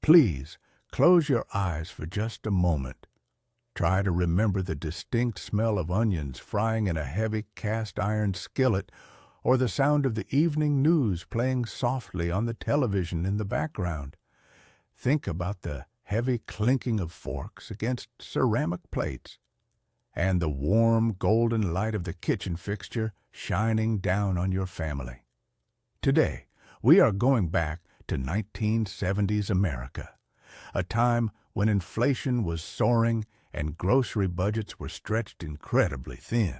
Please close your eyes for just a moment. Try to remember the distinct smell of onions frying in a heavy cast-iron skillet, or the sound of the evening news playing softly on the television in the background. Think about the heavy clinking of forks against ceramic plates, and the warm golden light of the kitchen fixture shining down on your family. Today, we are going back to 1970s America, a time when inflation was soaring and grocery budgets were stretched incredibly thin.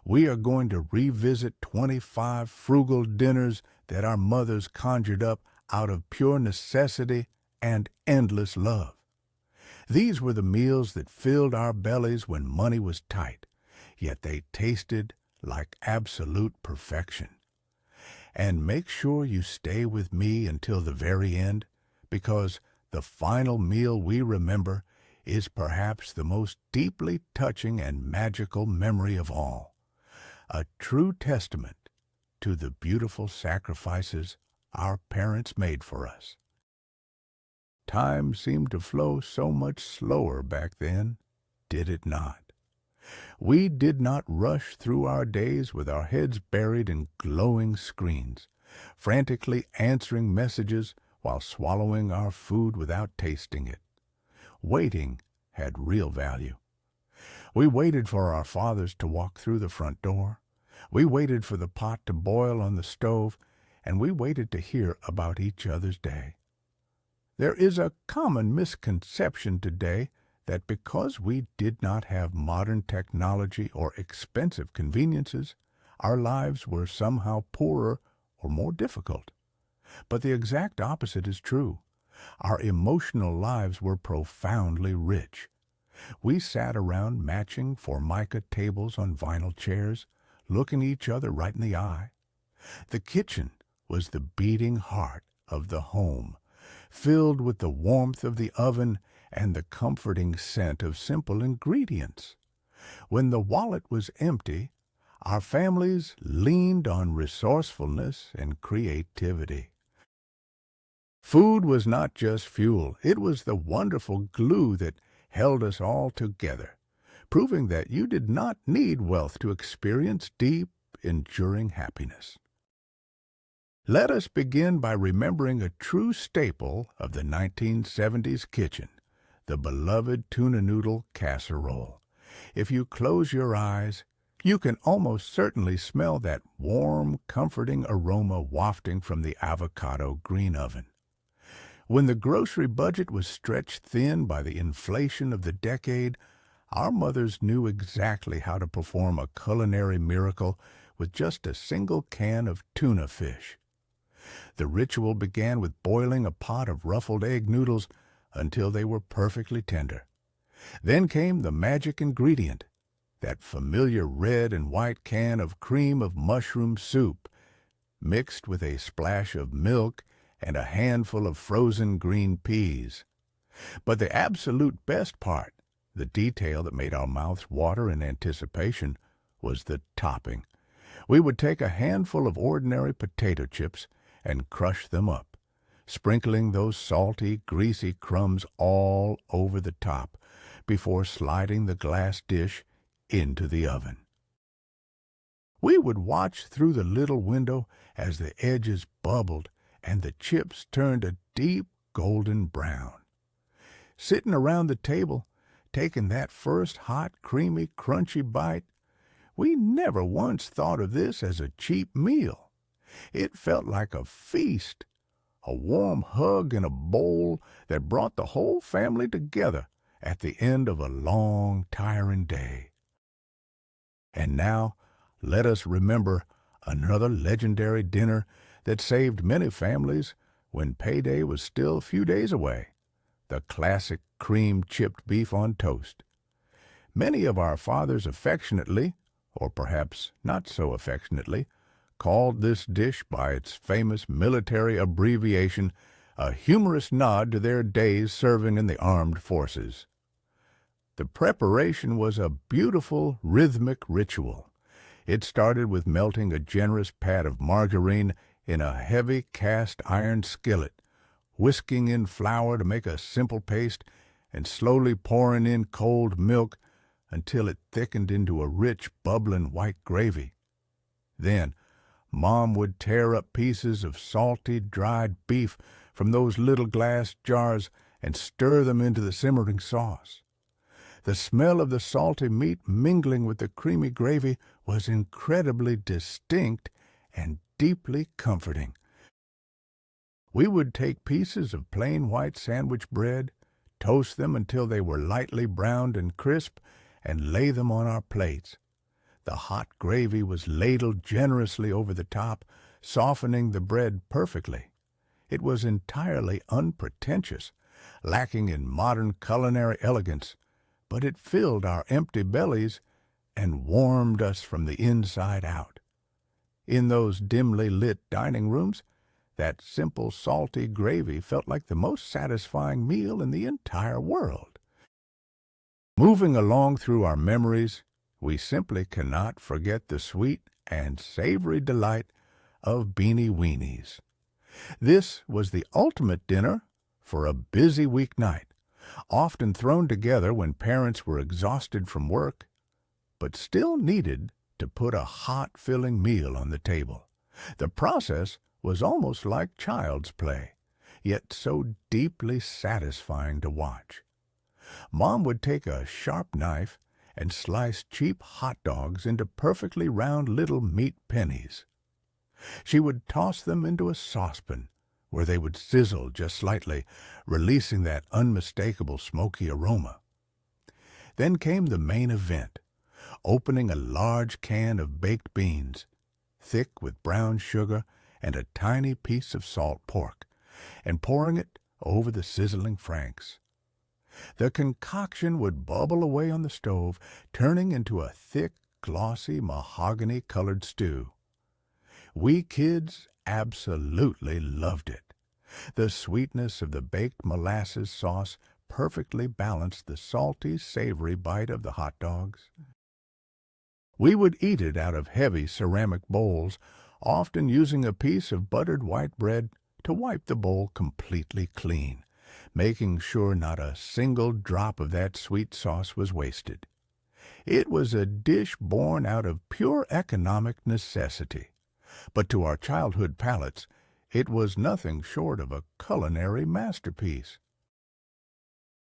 We are going to revisit 25 frugal dinners that our mothers conjured up out of pure necessity and endless love. These were the meals that filled our bellies when money was tight, yet they tasted like absolute perfection. And make sure you stay with me until the very end, because the final meal we remember is perhaps the most deeply touching and magical memory of all, a true testament to the beautiful sacrifices our parents made for us. Time seemed to flow so much slower back then, did it not? We did not rush through our days with our heads buried in glowing screens, frantically answering messages while swallowing our food without tasting it. Waiting had real value. We waited for our fathers to walk through the front door. We waited for the pot to boil on the stove, and we waited to hear about each other's day. There is a common misconception today that because we did not have modern technology or expensive conveniences, our lives were somehow poorer or more difficult. But the exact opposite is true. Our emotional lives were profoundly rich. We sat around matching formica tables on vinyl chairs, looking each other right in the eye. The kitchen was the beating heart of the home, filled with the warmth of the oven and the comforting scent of simple ingredients. When the wallet was empty, our families leaned on resourcefulness and creativity. Food was not just fuel, it was the wonderful glue that held us all together, proving that you did not need wealth to experience deep, enduring happiness. Let us begin by remembering a true staple of the 1970s kitchen, the beloved tuna noodle casserole. If you close your eyes, you can almost certainly smell that warm, comforting aroma wafting from the avocado green oven. When the grocery budget was stretched thin by the inflation of the decade, our mothers knew exactly how to perform a culinary miracle with just a single can of tuna fish. The ritual began with boiling a pot of ruffled egg noodles until they were perfectly tender. Then came the magic ingredient, that familiar red and white can of cream of mushroom soup, mixed with a splash of milk and a handful of frozen green peas. But the absolute best part, the detail that made our mouths water in anticipation, was the topping. We would take a handful of ordinary potato chips and crush them up, sprinkling those salty, greasy crumbs all over the top before sliding the glass dish into the oven. We would watch through the little window as the edges bubbled and the chips turned a deep golden brown. Sitting around the table, taking that first hot, creamy, crunchy bite, we never once thought of this as a cheap meal. It felt like a feast, a warm hug in a bowl that brought the whole family together at the end of a long, tiring day. And now, let us remember another legendary dinner that saved many families when payday was still a few days away, the classic cream-chipped beef on toast. Many of our fathers affectionately, or perhaps not so affectionately, called this dish by its famous military abbreviation, a humorous nod to their days serving in the armed forces. The preparation was a beautiful, rhythmic ritual. It started with melting a generous pat of margarine in a heavy cast-iron skillet, whisking in flour to make a simple paste, and slowly pouring in cold milk until it thickened into a rich, bubbling white gravy. Then Mom would tear up pieces of salty, dried beef from those little glass jars and stir them into the simmering sauce. The smell of the salty meat mingling with the creamy gravy was incredibly distinct and deeply comforting. We would take pieces of plain white sandwich bread, toast them until they were lightly browned and crisp, and lay them on our plates. The hot gravy was ladled generously over the top, softening the bread perfectly. It was entirely unpretentious, lacking in modern culinary elegance, but it filled our empty bellies and warmed us from the inside out. In those dimly lit dining rooms, that simple salty gravy felt like the most satisfying meal in the entire world. Moving along through our memories, we simply cannot forget the sweet and savory delight of beanie weenies. This was the ultimate dinner for a busy weeknight, often thrown together when parents were exhausted from work, but still needed to put a hot, filling meal on the table. The process was almost like child's play, yet so deeply satisfying to watch. Mom would take a sharp knife and slice cheap hot dogs into perfectly round little meat pennies. She would toss them into a saucepan, where they would sizzle just slightly, releasing that unmistakable smoky aroma. Then came the main event, opening a large can of baked beans, thick with brown sugar and a tiny piece of salt pork, and pouring it over the sizzling franks. The concoction would bubble away on the stove, turning into a thick, glossy, mahogany-colored stew. We kids absolutely loved it. The sweetness of the baked molasses sauce perfectly balanced the salty, savory bite of the hot dogs. We would eat it out of heavy ceramic bowls, often using a piece of buttered white bread to wipe the bowl completely clean, making sure not a single drop of that sweet sauce was wasted. It was a dish born out of pure economic necessity, but to our childhood palates, it was nothing short of a culinary masterpiece.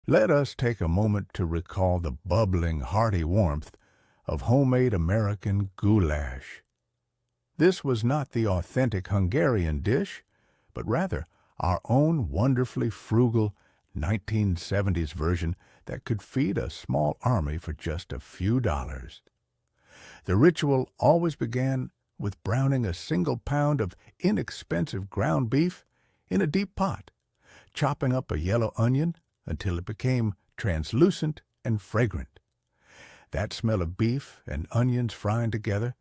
Let us take a moment to recall the bubbling, hearty warmth of homemade American goulash. This was not the authentic Hungarian dish, but rather our own wonderfully frugal 1970s version that could feed a small army for just a few dollars. The ritual always began with browning a single pound of inexpensive ground beef in a deep pot, chopping up a yellow onion until it became translucent and fragrant. That smell of beef and onions frying together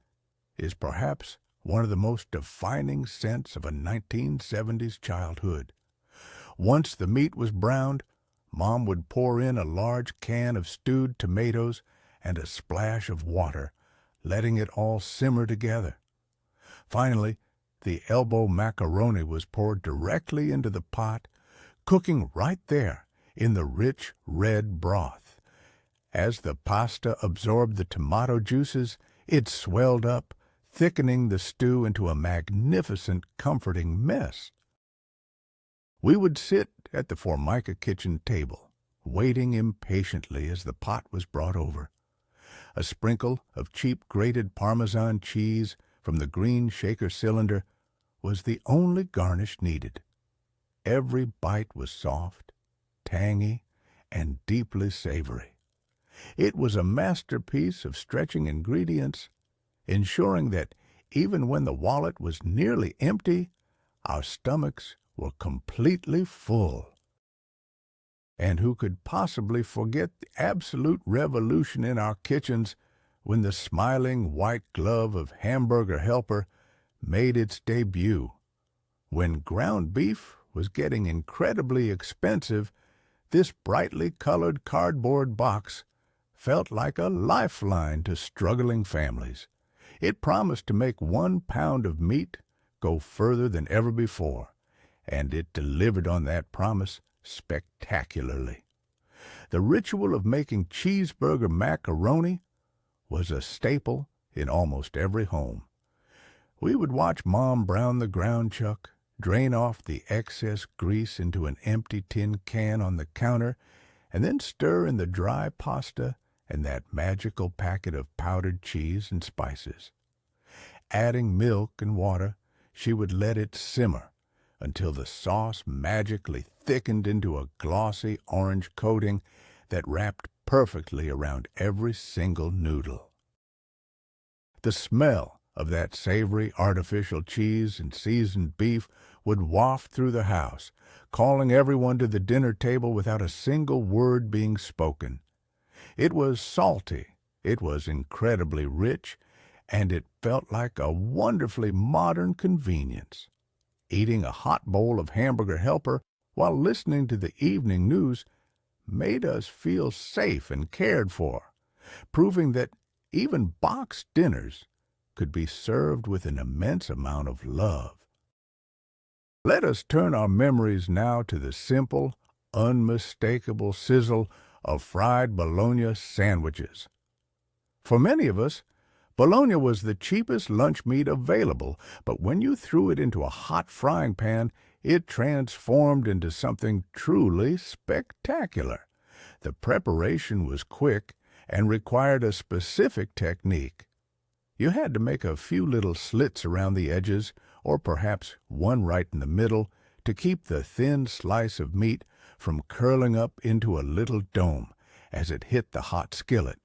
is perhaps one of the most defining scents of a 1970s childhood. Once the meat was browned, Mom would pour in a large can of stewed tomatoes and a splash of water, letting it all simmer together. Finally, the elbow macaroni was poured directly into the pot, cooking right there in the rich red broth. As the pasta absorbed the tomato juices, it swelled up, thickening the stew into a magnificent, comforting mess. We would sit at the formica kitchen table, waiting impatiently as the pot was brought over. A sprinkle of cheap grated Parmesan cheese from the green shaker cylinder was the only garnish needed. Every bite was soft, tangy, and deeply savory. It was a masterpiece of stretching ingredients, ensuring that even when the wallet was nearly empty, our stomachs were completely full. And who could possibly forget the absolute revolution in our kitchens when the smiling white glove of Hamburger Helper made its debut? When ground beef was getting incredibly expensive, this brightly colored cardboard box felt like a lifeline to struggling families. It promised to make 1 pound of meat go further than ever before, and it delivered on that promise spectacularly. The ritual of making cheeseburger macaroni was a staple in almost every home. We would watch Mom brown the ground chuck, drain off the excess grease into an empty tin can on the counter, and then stir in the dry pasta and that magical packet of powdered cheese and spices. Adding milk and water, she would let it simmer until the sauce magically thickened into a glossy orange coating that wrapped perfectly around every single noodle. The smell of that savory artificial cheese and seasoned beef would waft through the house, calling everyone to the dinner table without a single word being spoken. It was salty, it was incredibly rich, and it felt like a wonderfully modern convenience. Eating a hot bowl of Hamburger Helper while listening to the evening news made us feel safe and cared for, proving that even boxed dinners could be served with an immense amount of love. Let us turn our memories now to the simple, unmistakable sizzle of fried bologna sandwiches. For many of us, bologna was the cheapest lunch meat available, but when you threw it into a hot frying pan, it transformed into something truly spectacular. The preparation was quick and required a specific technique. You had to make a few little slits around the edges, or perhaps one right in the middle, to keep the thin slice of meat from curling up into a little dome as it hit the hot skillet.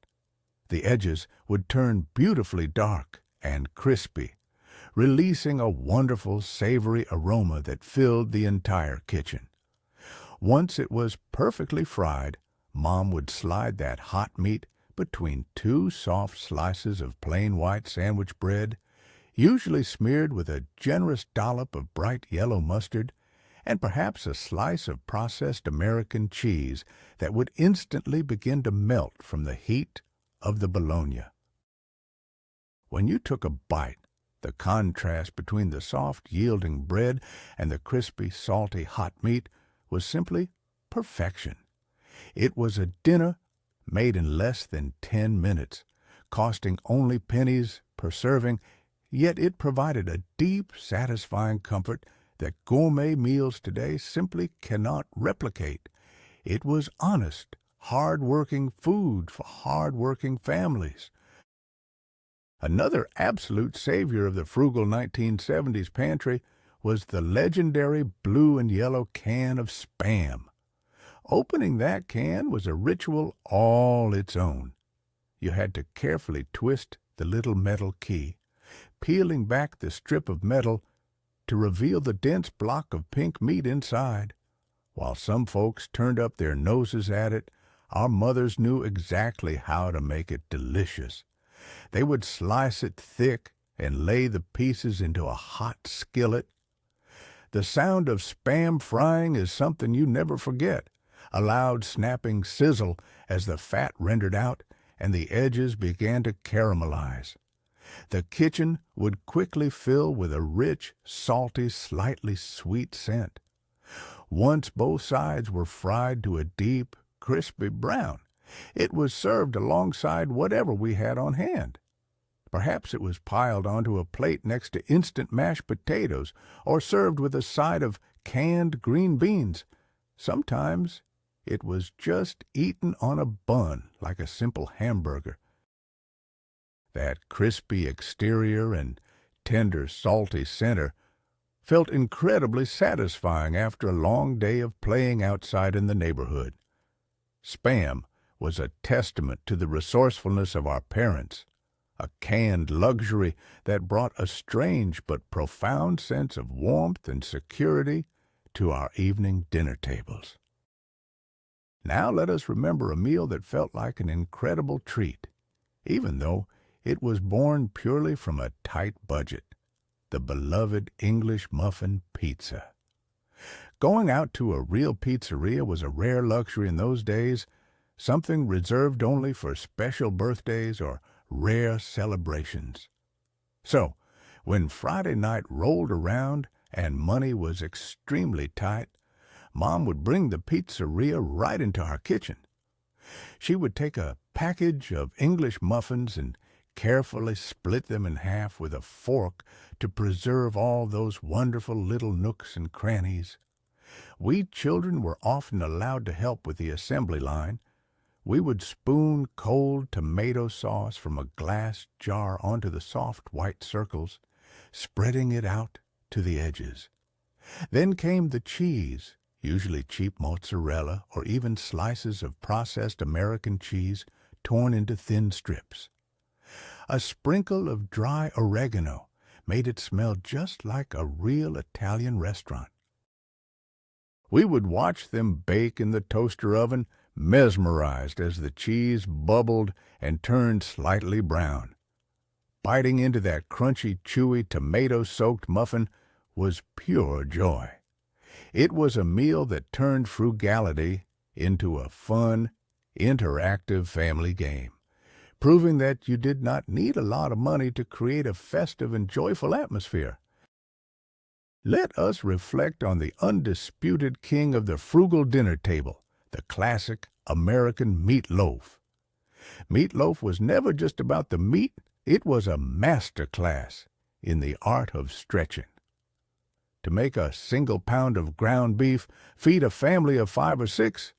The edges would turn beautifully dark and crispy, releasing a wonderful savory aroma that filled the entire kitchen. Once it was perfectly fried, Mom would slide that hot meat between two soft slices of plain white sandwich bread, usually smeared with a generous dollop of bright yellow mustard, and perhaps a slice of processed American cheese that would instantly begin to melt from the heat of the bologna. When you took a bite, the contrast between the soft, yielding bread and the crispy, salty, hot meat was simply perfection. It was a dinner made in less than 10 minutes, costing only pennies per serving, yet it provided a deep, satisfying comfort that gourmet meals today simply cannot replicate. It was honest, hard-working food for hard-working families. Another absolute savior of the frugal 1970s pantry was the legendary blue and yellow can of Spam. Opening that can was a ritual all its own. You had to carefully twist the little metal key, peeling back the strip of metal to reveal the dense block of pink meat inside. While some folks turned up their noses at it, our mothers knew exactly how to make it delicious. They would slice it thick and lay the pieces into a hot skillet. The sound of Spam frying is something you never forget, a loud snapping sizzle as the fat rendered out and the edges began to caramelize. The kitchen would quickly fill with a rich, salty, slightly sweet scent. Once both sides were fried to a deep, crispy brown, it was served alongside whatever we had on hand. Perhaps it was piled onto a plate next to instant mashed potatoes or served with a side of canned green beans. Sometimes it was just eaten on a bun like a simple hamburger. That crispy exterior and tender, salty center felt incredibly satisfying after a long day of playing outside in the neighborhood. Spam was a testament to the resourcefulness of our parents, a canned luxury that brought a strange but profound sense of warmth and security to our evening dinner tables. Now let us remember a meal that felt like an incredible treat, even though it was born purely from a tight budget: the beloved English muffin pizza. Going out to a real pizzeria was a rare luxury in those days, something reserved only for special birthdays or rare celebrations. So, when Friday night rolled around and money was extremely tight, Mom would bring the pizzeria right into our kitchen. She would take a package of English muffins and carefully split them in half with a fork to preserve all those wonderful little nooks and crannies. We children were often allowed to help with the assembly line. We would spoon cold tomato sauce from a glass jar onto the soft white circles, spreading it out to the edges. Then came the cheese, usually cheap mozzarella or even slices of processed American cheese torn into thin strips. A sprinkle of dry oregano made it smell just like a real Italian restaurant. We would watch them bake in the toaster oven, mesmerized as the cheese bubbled and turned slightly brown. Biting into that crunchy, chewy, tomato-soaked muffin was pure joy. It was a meal that turned frugality into a fun, interactive family game, proving that you did not need a lot of money to create a festive and joyful atmosphere. Let us reflect on the undisputed king of the frugal dinner table, the classic American meatloaf. Meatloaf was never just about the meat, it was a master class in the art of stretching. To make a single pound of ground beef feed a family of 5 or 6,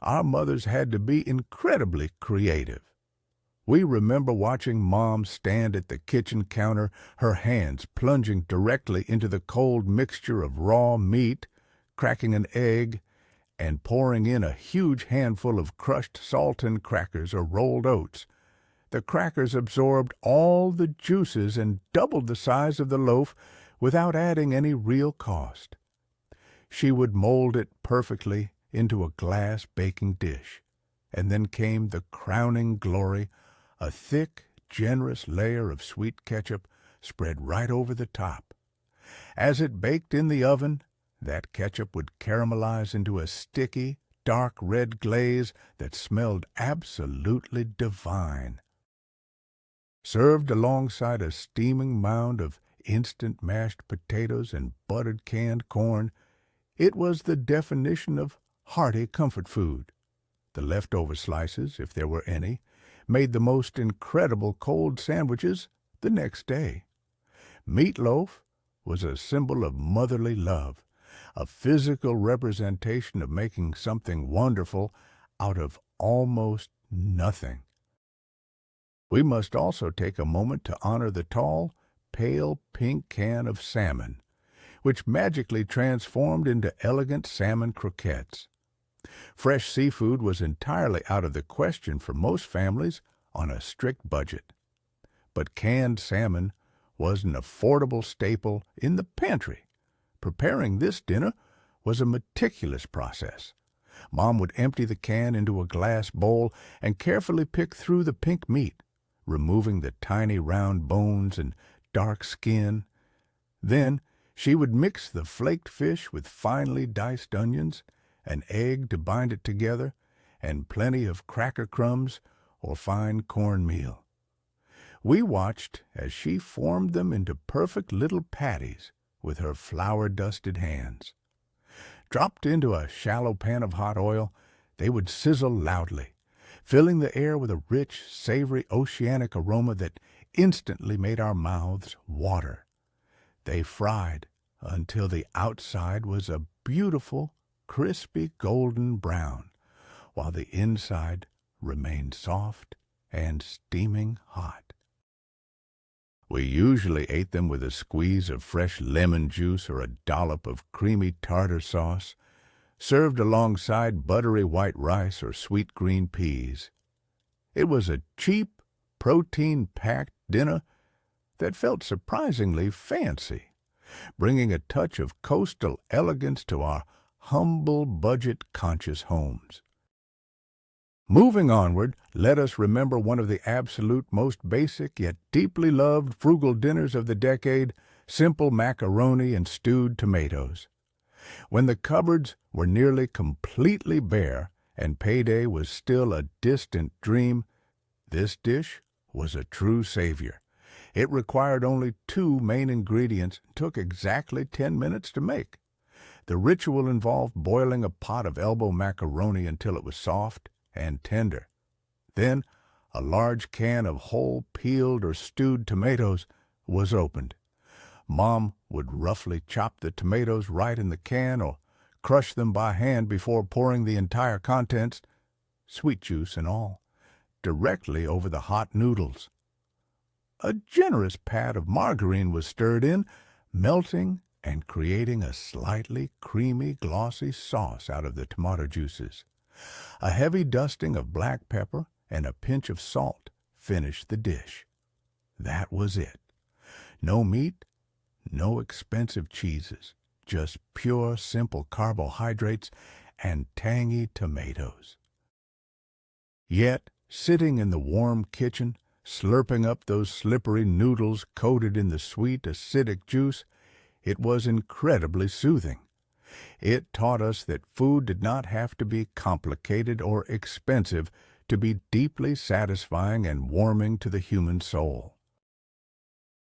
our mothers had to be incredibly creative. We remember watching Mom stand at the kitchen counter, her hands plunging directly into the cold mixture of raw meat, cracking an egg, and pouring in a huge handful of crushed Salton crackers or rolled oats. The crackers absorbed all the juices and doubled the size of the loaf without adding any real cost. She would mold it perfectly into a glass baking dish, and then came the crowning glory, a thick, generous layer of sweet ketchup spread right over the top. As it baked in the oven, that ketchup would caramelize into a sticky, dark red glaze that smelled absolutely divine. Served alongside a steaming mound of instant mashed potatoes and buttered canned corn, it was the definition of hearty comfort food. The leftover slices, if there were any, made the most incredible cold sandwiches the next day. Meatloaf was a symbol of motherly love, a physical representation of making something wonderful out of almost nothing. We must also take a moment to honor the tall, pale pink can of salmon, which magically transformed into elegant salmon croquettes. Fresh seafood was entirely out of the question for most families on a strict budget. But canned salmon was an affordable staple in the pantry. Preparing this dinner was a meticulous process. Mom would empty the can into a glass bowl and carefully pick through the pink meat, removing the tiny round bones and dark skin. Then she would mix the flaked fish with finely diced onions, an egg to bind it together, and plenty of cracker crumbs or fine cornmeal. We watched as she formed them into perfect little patties with her flour-dusted hands. Dropped into a shallow pan of hot oil, they would sizzle loudly, filling the air with a rich, savory oceanic aroma that instantly made our mouths water. They fried until the outside was a beautiful, crispy golden brown, while the inside remained soft and steaming hot. We usually ate them with a squeeze of fresh lemon juice or a dollop of creamy tartar sauce, served alongside buttery white rice or sweet green peas. It was a cheap, protein-packed dinner that felt surprisingly fancy, bringing a touch of coastal elegance to our humble, budget-conscious homes. Moving onward, let us remember one of the absolute most basic yet deeply loved frugal dinners of the decade, simple macaroni and stewed tomatoes. When the cupboards were nearly completely bare and payday was still a distant dream, this dish was a true savior, It required only two main ingredients and took exactly 10 minutes to make. The ritual involved boiling a pot of elbow macaroni until it was soft and tender. Then, a large can of whole peeled or stewed tomatoes was opened. Mom would roughly chop the tomatoes right in the can or crush them by hand before pouring the entire contents, sweet juice and all, directly over the hot noodles. A generous pat of margarine was stirred in, melting and creating a slightly creamy, glossy sauce out of the tomato juices. A heavy dusting of black pepper and a pinch of salt finished the dish. That was it. No meat, no expensive cheeses, just pure, simple carbohydrates and tangy tomatoes. Yet, sitting in the warm kitchen, slurping up those slippery noodles coated in the sweet, acidic juice, it was incredibly soothing. It taught us that food did not have to be complicated or expensive to be deeply satisfying and warming to the human soul.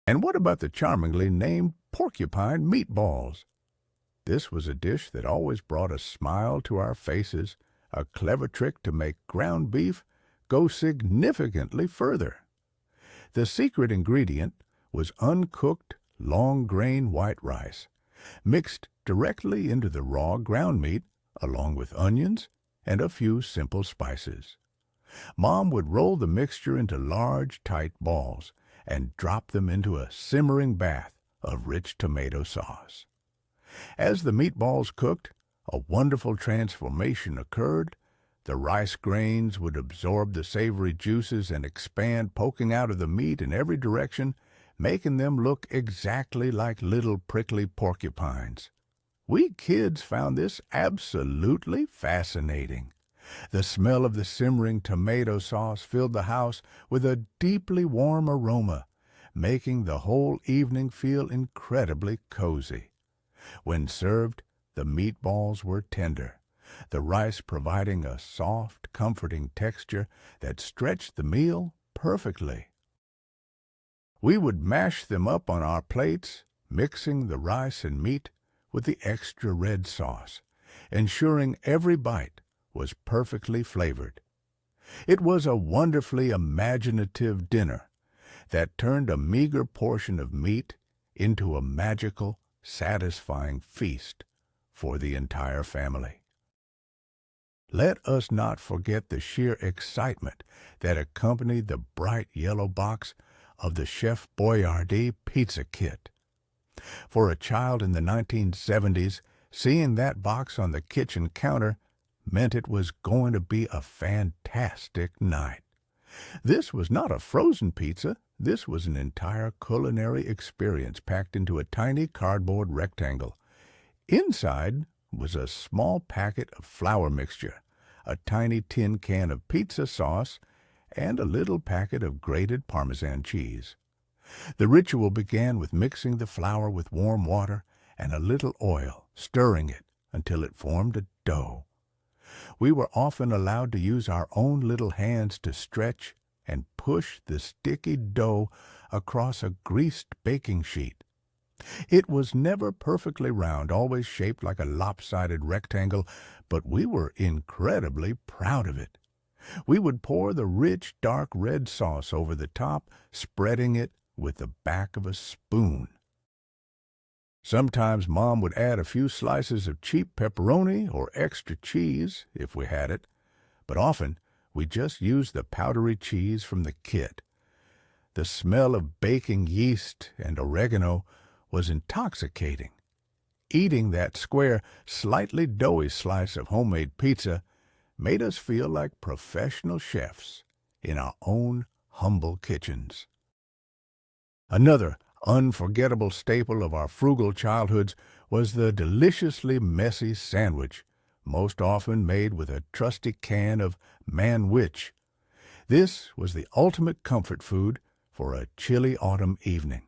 And what about the charmingly named porcupine meatballs? This was a dish that always brought a smile to our faces, a clever trick to make ground beef go significantly further. The secret ingredient was uncooked, long-grain white rice, mixed directly into the raw ground meat, along with onions and a few simple spices. Mom would roll the mixture into large, tight balls and drop them into a simmering bath of rich tomato sauce. As the meatballs cooked, a wonderful transformation occurred. The rice grains would absorb the savory juices and expand, poking out of the meat in every direction, making them look exactly like little prickly porcupines. We kids found this absolutely fascinating. The smell of the simmering tomato sauce filled the house with a deeply warm aroma, making the whole evening feel incredibly cozy. When served, the meatballs were tender, the rice providing a soft, comforting texture that stretched the meal perfectly. We would mash them up on our plates, mixing the rice and meat with the extra red sauce, ensuring every bite was perfectly flavored. It was a wonderfully imaginative dinner that turned a meager portion of meat into a magical, satisfying feast for the entire family. Let us not forget the sheer excitement that accompanied the bright yellow box of the Chef Boyardee pizza kit. For a child in the 1970s, seeing that box on the kitchen counter meant it was going to be a fantastic night. This was not a frozen pizza. This was an entire culinary experience packed into a tiny cardboard rectangle. Inside was a small packet of flour mixture, a tiny tin can of pizza sauce, and a little packet of grated Parmesan cheese. The ritual began with mixing the flour with warm water and a little oil, stirring it until it formed a dough. We were often allowed to use our own little hands to stretch and push the sticky dough across a greased baking sheet. It was never perfectly round, always shaped like a lopsided rectangle, but we were incredibly proud of it. We would pour the rich, dark red sauce over the top, spreading it with the back of a spoon. Sometimes Mom would add a few slices of cheap pepperoni or extra cheese, if we had it, but often we just used the powdery cheese from the kit. The smell of baking yeast and oregano was intoxicating. Eating that square, slightly doughy slice of homemade pizza made us feel like professional chefs in our own humble kitchens. Another unforgettable staple of our frugal childhoods was the deliciously messy sandwich, most often made with a trusty can of manwich. This was the ultimate comfort food for a chilly autumn evening.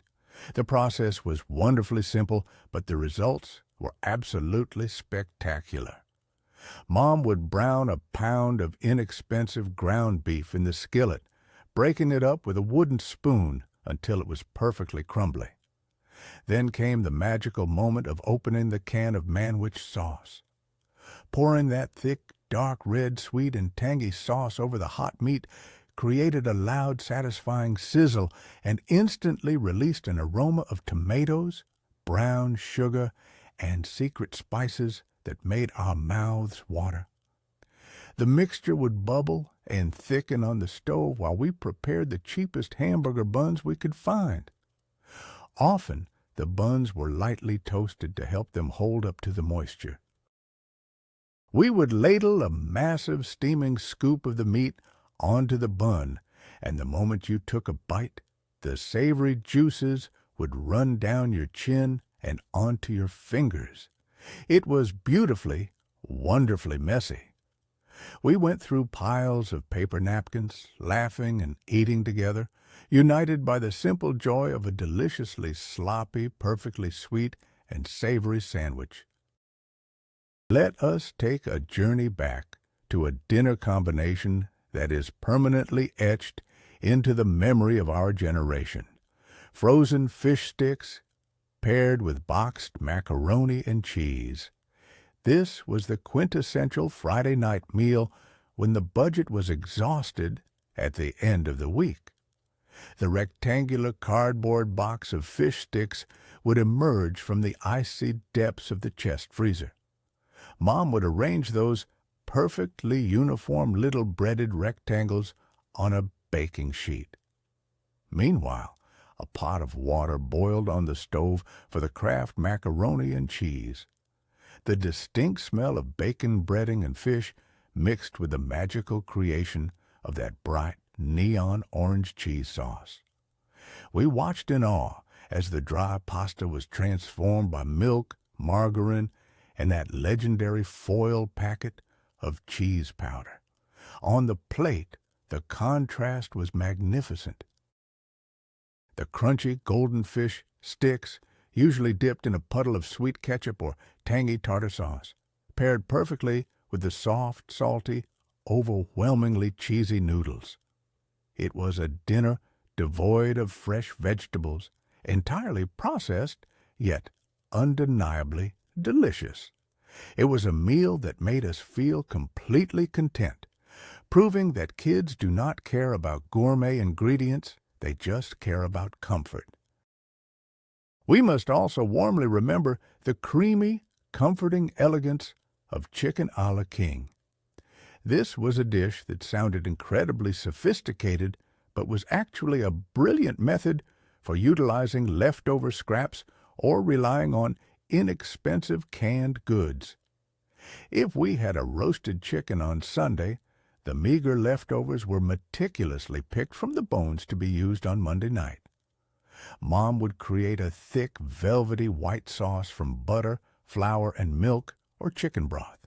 The process was wonderfully simple, but the results were absolutely spectacular. Mom would brown a pound of inexpensive ground beef in the skillet, breaking it up with a wooden spoon until it was perfectly crumbly. Then came the magical moment of opening the can of manwich sauce. Pouring that thick, dark red, sweet, and tangy sauce over the hot meat created a loud, satisfying sizzle and instantly released an aroma of tomatoes, brown sugar, and secret spices that made our mouths water. The mixture would bubble and thicken on the stove while we prepared the cheapest hamburger buns we could find. Often, the buns were lightly toasted to help them hold up to the moisture. We would ladle a massive steaming scoop of the meat onto the bun, and the moment you took a bite, the savory juices would run down your chin and onto your fingers. It was beautifully, wonderfully messy. We went through piles of paper napkins, laughing and eating together, united by the simple joy of a deliciously sloppy, perfectly sweet, and savory sandwich. Let us take a journey back to a dinner combination that is permanently etched into the memory of our generation. Frozen fish sticks paired with boxed macaroni and cheese. This was the quintessential Friday night meal when the budget was exhausted at the end of the week. The rectangular cardboard box of fish sticks would emerge from the icy depths of the chest freezer. Mom would arrange those perfectly uniform little breaded rectangles on a baking sheet. Meanwhile, a pot of water boiled on the stove for the Kraft macaroni and cheese. The distinct smell of bacon breading and fish mixed with the magical creation of that bright neon orange cheese sauce. We watched in awe as the dry pasta was transformed by milk, margarine, and that legendary foil packet of cheese powder. On the plate, the contrast was magnificent. The crunchy golden fish sticks, usually dipped in a puddle of sweet ketchup or tangy tartar sauce, paired perfectly with the soft, salty, overwhelmingly cheesy noodles. It was a dinner devoid of fresh vegetables, entirely processed, yet undeniably delicious. It was a meal that made us feel completely content, proving that kids do not care about gourmet ingredients, they just care about comfort. We must also warmly remember the creamy, comforting elegance of chicken a la king. This was a dish that sounded incredibly sophisticated, but was actually a brilliant method for utilizing leftover scraps or relying on inexpensive canned goods. If we had a roasted chicken on Sunday, the meager leftovers were meticulously picked from the bones to be used on Monday night. Mom would create a thick, velvety white sauce from butter, flour, and milk or chicken broth.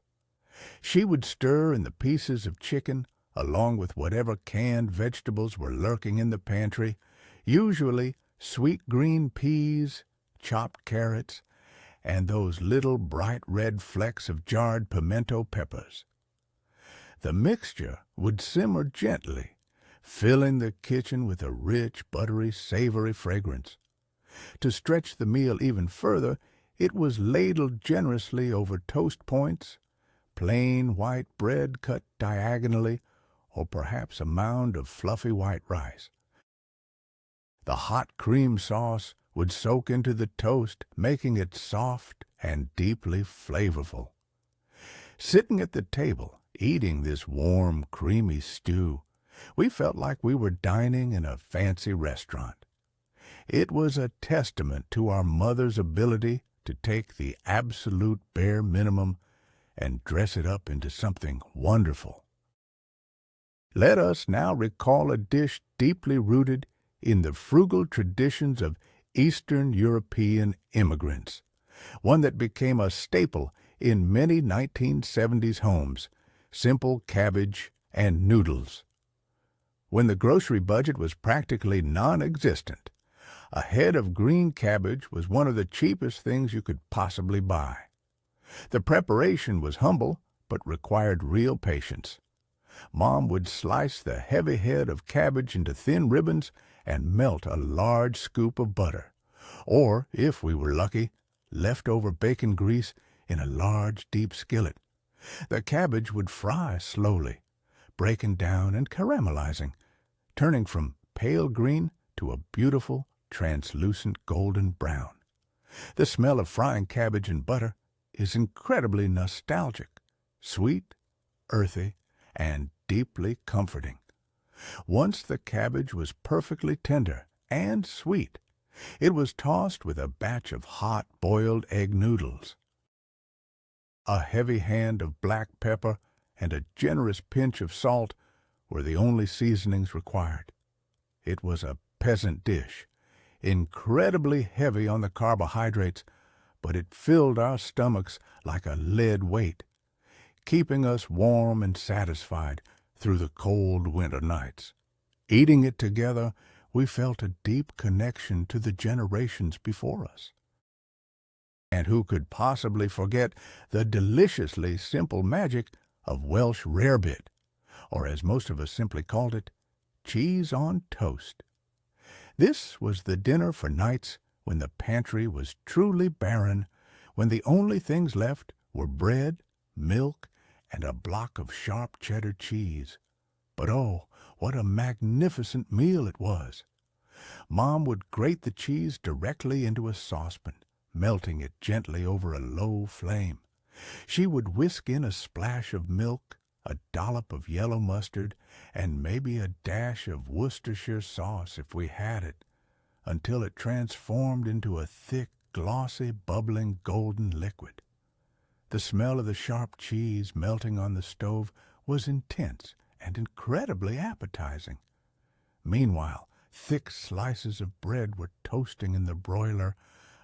She would stir in the pieces of chicken along with whatever canned vegetables were lurking in the pantry, usually sweet green peas, chopped carrots, and those little bright red flecks of jarred pimento peppers. The mixture would simmer gently, filling the kitchen with a rich, buttery, savory fragrance. To stretch the meal even further, it was ladled generously over toast points, plain white bread cut diagonally, or perhaps a mound of fluffy white rice. The hot cream sauce would soak into the toast, making it soft and deeply flavorful. Sitting at the table, eating this warm, creamy stew, we felt like we were dining in a fancy restaurant. It was a testament to our mother's ability to take the absolute bare minimum and dress it up into something wonderful. Let us now recall a dish deeply rooted in the frugal traditions of Eastern European immigrants, one that became a staple in many 1970s homes: simple cabbage and noodles. When the grocery budget was practically non-existent, a head of green cabbage was one of the cheapest things you could possibly buy. The preparation was humble, but required real patience. Mom would slice the heavy head of cabbage into thin ribbons and melt a large scoop of butter, or, if we were lucky, leftover bacon grease in a large, deep skillet. The cabbage would fry slowly, breaking down and caramelizing, turning from pale green to a beautiful, translucent golden brown. The smell of frying cabbage in butter is incredibly nostalgic, sweet, earthy, and deeply comforting. Once the cabbage was perfectly tender and sweet, it was tossed with a batch of hot boiled egg noodles. A heavy hand of black pepper and a generous pinch of salt were the only seasonings required. It was a peasant dish, incredibly heavy on the carbohydrates, but it filled our stomachs like a lead weight, keeping us warm and satisfied through the cold winter nights. Eating it together, we felt a deep connection to the generations before us. And who could possibly forget the deliciously simple magic of Welsh rarebit, or as most of us simply called it, cheese on toast. This was the dinner for nights when the pantry was truly barren, when the only things left were bread, milk, and a block of sharp cheddar cheese. But oh, what a magnificent meal it was! Mom would grate the cheese directly into a saucepan, melting it gently over a low flame. She would whisk in a splash of milk, a dollop of yellow mustard, and maybe a dash of Worcestershire sauce if we had it, until it transformed into a thick, glossy, bubbling golden liquid. The smell of the sharp cheese melting on the stove was intense and incredibly appetizing. Meanwhile, thick slices of bread were toasting in the broiler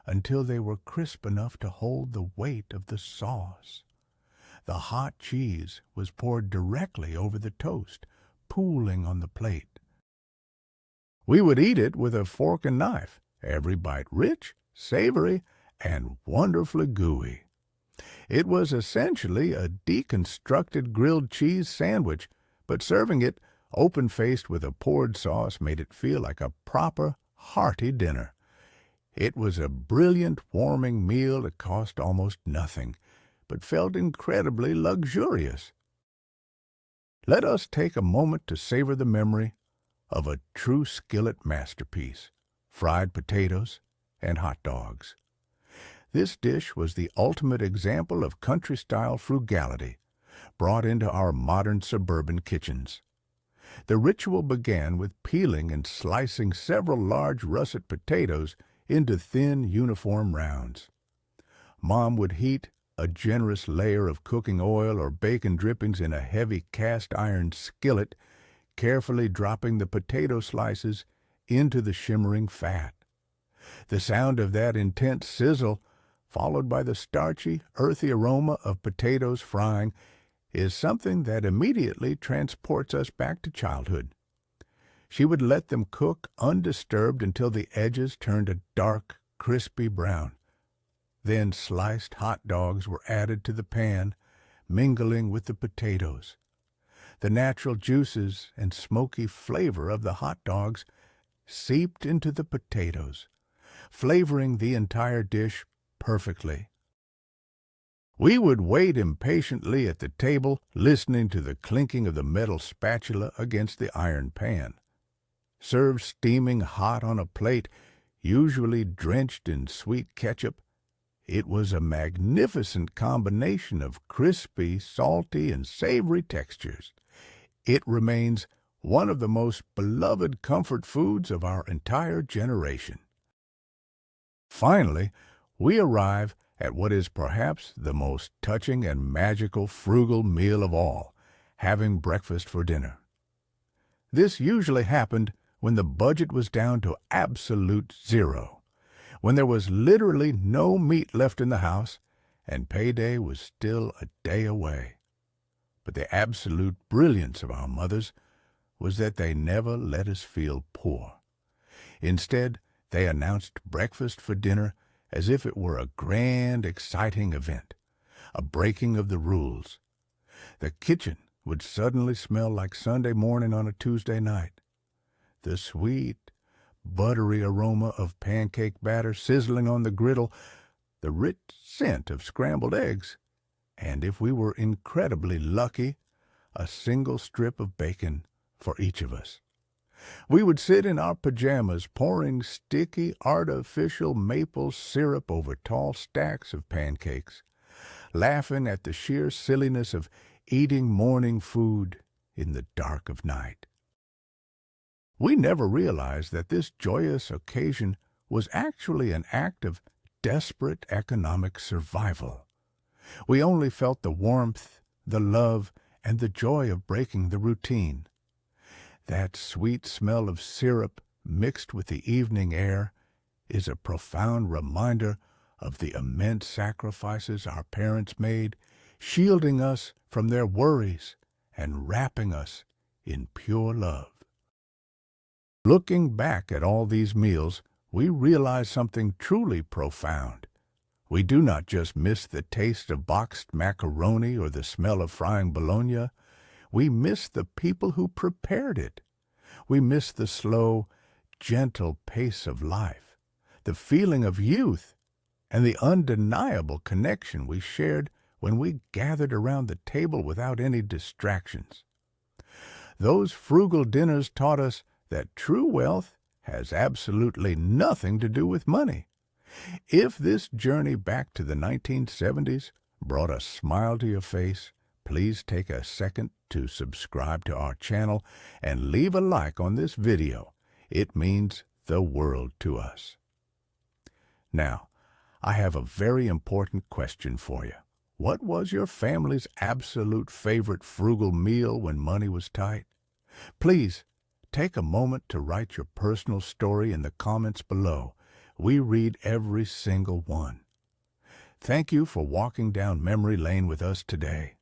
until they were crisp enough to hold the weight of the sauce. The hot cheese was poured directly over the toast, pooling on the plate. We would eat it with a fork and knife, every bite rich, savory, and wonderfully gooey. It was essentially a deconstructed grilled cheese sandwich, but serving it open-faced with a poured sauce made it feel like a proper, hearty dinner. It was a brilliant, warming meal that cost almost nothing, but felt incredibly luxurious. Let us take a moment to savor the memory of a true skillet masterpiece, fried potatoes and hot dogs. This dish was the ultimate example of country-style frugality, brought into our modern suburban kitchens. The ritual began with peeling and slicing several large russet potatoes into thin, uniform rounds. Mom would heat a generous layer of cooking oil or bacon drippings in a heavy cast-iron skillet, carefully dropping the potato slices into the shimmering fat. The sound of that intense sizzle, followed by the starchy, earthy aroma of potatoes frying, is something that immediately transports us back to childhood. She would let them cook undisturbed until the edges turned a dark, crispy brown. Then sliced hot dogs were added to the pan, mingling with the potatoes. The natural juices and smoky flavor of the hot dogs seeped into the potatoes, flavoring the entire dish perfectly. We would wait impatiently at the table, listening to the clinking of the metal spatula against the iron pan. Served steaming hot on a plate, usually drenched in sweet ketchup, it was a magnificent combination of crispy, salty, and savory textures. It remains one of the most beloved comfort foods of our entire generation. Finally, we arrive at what is perhaps the most touching and magical frugal meal of all, having breakfast for dinner. This usually happened when the budget was down to absolute zero, when there was literally no meat left in the house, and payday was still a day away. But the absolute brilliance of our mothers was that they never let us feel poor. Instead, they announced breakfast for dinner as if it were a grand, exciting event, a breaking of the rules. The kitchen would suddenly smell like Sunday morning on a Tuesday night. The sweet, buttery aroma of pancake batter sizzling on the griddle, the rich scent of scrambled eggs, and if we were incredibly lucky, a single strip of bacon for each of us. We would sit in our pajamas pouring sticky artificial maple syrup over tall stacks of pancakes, laughing at the sheer silliness of eating morning food in the dark of night. We never realized that this joyous occasion was actually an act of desperate economic survival. We only felt the warmth, the love, and the joy of breaking the routine. That sweet smell of syrup mixed with the evening air is a profound reminder of the immense sacrifices our parents made, shielding us from their worries and wrapping us in pure love. Looking back at all these meals, we realize something truly profound. We do not just miss the taste of boxed macaroni or the smell of frying bologna. We miss the people who prepared it. We miss the slow, gentle pace of life, the feeling of youth, and the undeniable connection we shared when we gathered around the table without any distractions. Those frugal dinners taught us that true wealth has absolutely nothing to do with money. If this journey back to the 1970s brought a smile to your face, please take a second to subscribe to our channel and leave a like on this video. It means the world to us. Now, I have a very important question for you. What was your family's absolute favorite frugal meal when money was tight? Please, take a moment to write your personal story in the comments below. We read every single one. Thank you for walking down memory lane with us today.